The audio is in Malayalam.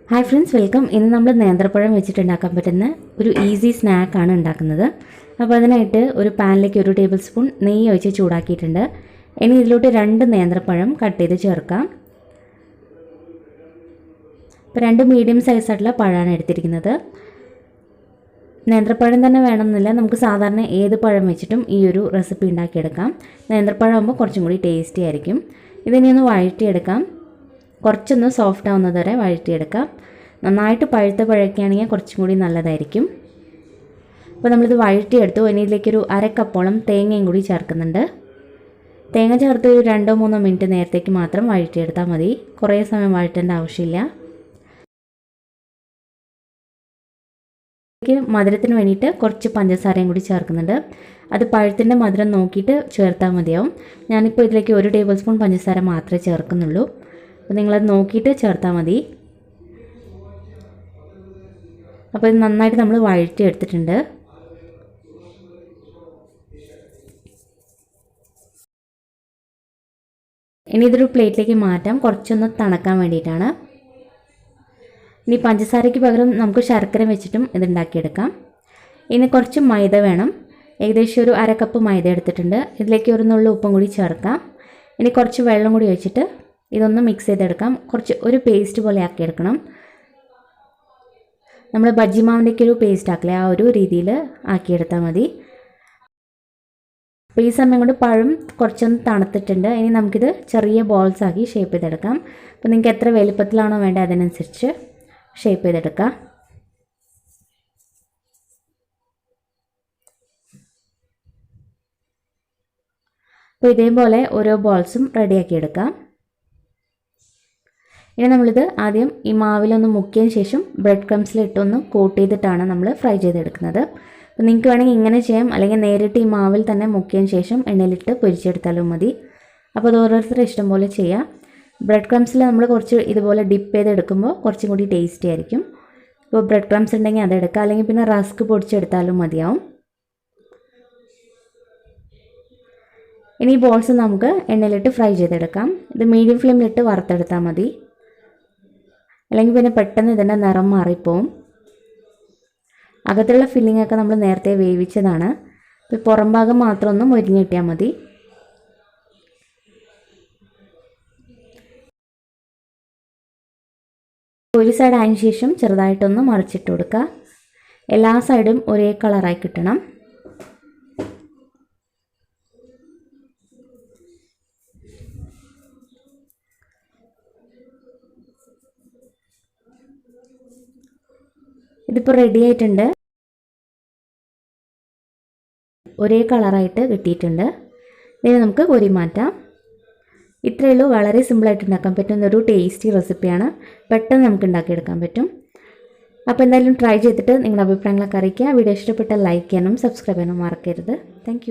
Hi friends, welcome. ഇന്ന് നമ്മൾ നേന്ത്രപ്പഴം വെച്ചിട്ടുണ്ടാക്കാൻ പറ്റുന്ന ഒരു ഈസി സ്നാക്കാണ് ഉണ്ടാക്കുന്നത്. അപ്പോൾ അതിനായിട്ട് ഒരു പാനിലേക്ക് 1 ടേബിൾ സ്പൂൺ നെയ്യ് ഒഴിച്ച് ചൂടാക്കിയിട്ടുണ്ട്. ഇനി ഇതിലോട്ട് 2 നേന്ത്രപ്പഴം കട്ട് ചെയ്ത് ചേർക്കാം. ഇപ്പോൾ 2 മീഡിയം സൈസായിട്ടുള്ള പഴമാണ് എടുത്തിരിക്കുന്നത്. നേന്ത്രപ്പഴം തന്നെ വേണമെന്നില്ല, നമുക്ക് സാധാരണ ഏത് പഴം വെച്ചിട്ടും ഈ ഒരു റെസിപ്പി ഉണ്ടാക്കിയെടുക്കാം. നേന്ത്രപ്പഴം ആകുമ്പോൾ കുറച്ചും കൂടി ടേസ്റ്റി ആയിരിക്കും. ഇതിനെ ഒന്ന് വഴറ്റിയെടുക്കാം. കുറച്ചൊന്ന് സോഫ്റ്റ് ആവുന്നത് വരെ വഴറ്റിയെടുക്കാം. നന്നായിട്ട് പഴുത്ത പഴക്കുകയാണെങ്കിൽ കുറച്ചും കൂടി നല്ലതായിരിക്കും. അപ്പോൾ നമ്മളിത് വഴറ്റിയെടുത്തു. ഇനി ഇതിലേക്കൊരു 1/2 കപ്പോളം തേങ്ങയും കൂടി ചേർക്കുന്നുണ്ട്. തേങ്ങ ചേർത്ത് ഒരു 2-3 മിനിറ്റ് നേരത്തേക്ക് മാത്രം വഴറ്റിയെടുത്താൽ മതി. കുറേ സമയം വഴറ്റേണ്ട ആവശ്യമില്ല. മധുരത്തിന് വേണ്ടിയിട്ട് കുറച്ച് പഞ്ചസാരയും കൂടി ചേർക്കുന്നുണ്ട്. അത് പഴത്തിൻ്റെ മധുരം നോക്കിയിട്ട് ചേർത്താൽ മതിയാവും. ഞാനിപ്പോൾ ഇതിലേക്ക് 1 ടേബിൾ സ്പൂൺ പഞ്ചസാര മാത്രമേ ചേർക്കുന്നുള്ളൂ. അപ്പോൾ നിങ്ങളത് നോക്കിയിട്ട് ചേർത്താൽ മതി. അപ്പോൾ ഇത് നന്നായിട്ട് നമ്മൾ വഴറ്റിയെടുത്തിട്ടുണ്ട്. ഇനി ഇതൊരു പ്ലേറ്റിലേക്ക് മാറ്റാം, കുറച്ചൊന്ന് തണുക്കാൻ വേണ്ടിയിട്ടാണ്. ഇനി പഞ്ചസാരയ്ക്ക് പകരം നമുക്ക് ശർക്കര വെച്ചിട്ടും ഇതുണ്ടാക്കിയെടുക്കാം. ഇനി കുറച്ച് മൈദ വേണം. ഏകദേശം ഒരു 1/2 കപ്പ് മൈദ എടുത്തിട്ടുണ്ട്. ഇതിലേക്ക് ഒരു നുള്ളു ഉപ്പും കൂടി ചേർക്കാം. ഇനി കുറച്ച് വെള്ളം കൂടി ഒഴിച്ചിട്ട് ഇതൊന്ന് മിക്സ് ചെയ്തെടുക്കാം. ഒരു പേസ്റ്റ് പോലെ ആക്കിയെടുക്കണം. നമ്മൾ ബജ്ജി മാവിൻ്റെയൊക്കെ ഒരു പേസ്റ്റ് ആക്കില്ലേ, ആ ഒരു രീതിയിൽ ആക്കിയെടുത്താൽ മതി. അപ്പോൾ ഈ സമയം കൊണ്ട് പഴം കുറച്ചൊന്ന് തണുത്തിട്ടുണ്ട്. ഇനി നമുക്കിത് ചെറിയ ബോൾസ് ആക്കി ഷേപ്പ് ചെയ്തെടുക്കാം. അപ്പോൾ നിങ്ങൾക്ക് എത്ര വലുപ്പത്തിലാണോ വേണ്ടത് അതിനനുസരിച്ച് ഷേപ്പ് ചെയ്തെടുക്കാം. അപ്പോൾ ഇതേപോലെ ഓരോ ബോൾസും റെഡിയാക്കിയെടുക്കാം. ഇനി നമ്മളിത് ആദ്യം ഈ മാവിലൊന്ന് മുക്കിയതിന് ശേഷം ബ്രെഡ് ക്രംസിലിട്ടൊന്ന് കോട്ട് ചെയ്തിട്ടാണ് നമ്മൾ ഫ്രൈ ചെയ്തെടുക്കുന്നത്. അപ്പോൾ നിങ്ങൾക്ക് വേണമെങ്കിൽ ഇങ്ങനെ ചെയ്യാം, അല്ലെങ്കിൽ നേരിട്ട് ഈ മാവിൽ തന്നെ മുക്കിയതിന് ശേഷം എണ്ണയിലിട്ട് പൊരിച്ചെടുത്താലും മതി. അപ്പോൾ അത് ഓരോരുത്തരുടെ ഇഷ്ടം പോലെ ചെയ്യാം. ബ്രെഡ് ക്രംസിൽ നമ്മൾ കുറച്ച് ഇതുപോലെ ഡിപ്പ് ചെയ്തെടുക്കുമ്പോൾ കുറച്ചും കൂടി ടേസ്റ്റി ആയിരിക്കും. ഇപ്പോൾ ബ്രെഡ് ക്രംസ് ഉണ്ടെങ്കിൽ അതെടുക്കുക, അല്ലെങ്കിൽ പിന്നെ റസ്ക് പൊടിച്ചെടുത്താലും മതിയാവും. ഇനി ഈ ബോൾസ് നമുക്ക് എണ്ണയിലിട്ട് ഫ്രൈ ചെയ്തെടുക്കാം. ഇത് മീഡിയം ഫ്ലെയിമിലിട്ട് വറുത്തെടുത്താൽ മതി, അല്ലെങ്കിൽ പിന്നെ പെട്ടെന്ന് ഇതിൻ്റെ നിറം മാറിപ്പോവും. അകത്തുള്ള ഫില്ലിംഗ് ഒക്കെ നമ്മൾ നേരത്തെ വേവിച്ചതാണ്. ഇപ്പോൾ പുറം ഭാഗം മാത്രം ഒന്ന് മൊരിഞ്ഞ് കിട്ടിയാൽ മതി. ഒരു സൈഡ് ആയതിനു ശേഷം ചെറുതായിട്ടൊന്ന് മറിച്ചിട്ട് കൊടുക്കുക. എല്ലാ സൈഡും ഒരേ കളറായി കിട്ടണം. ഇതിപ്പോൾ റെഡി ആയിട്ടുണ്ട്. ഒരേ കളറായിട്ട് കിട്ടിയിട്ടുണ്ട്. ഇനി നമുക്ക് കോരി മാറ്റാം. ഇത്രയേ ഉള്ളൂ. വളരെ സിമ്പിളായിട്ട് ഉണ്ടാക്കാൻ പറ്റുന്ന ഒരു ടേസ്റ്റി റെസിപ്പിയാണ്. പെട്ടെന്ന് നമുക്ക് ഉണ്ടാക്കിയെടുക്കാൻ പറ്റും. അപ്പോൾ എന്തായാലും ട്രൈ ചെയ്തിട്ട് നിങ്ങളുടെ അഭിപ്രായങ്ങളൊക്കെ അറിയിക്കുക. വീഡിയോ ഇഷ്ടപ്പെട്ടാൽ ലൈക്ക് ചെയ്യാനും സബ്സ്ക്രൈബ് ചെയ്യാനും മറക്കരുത്. താങ്ക്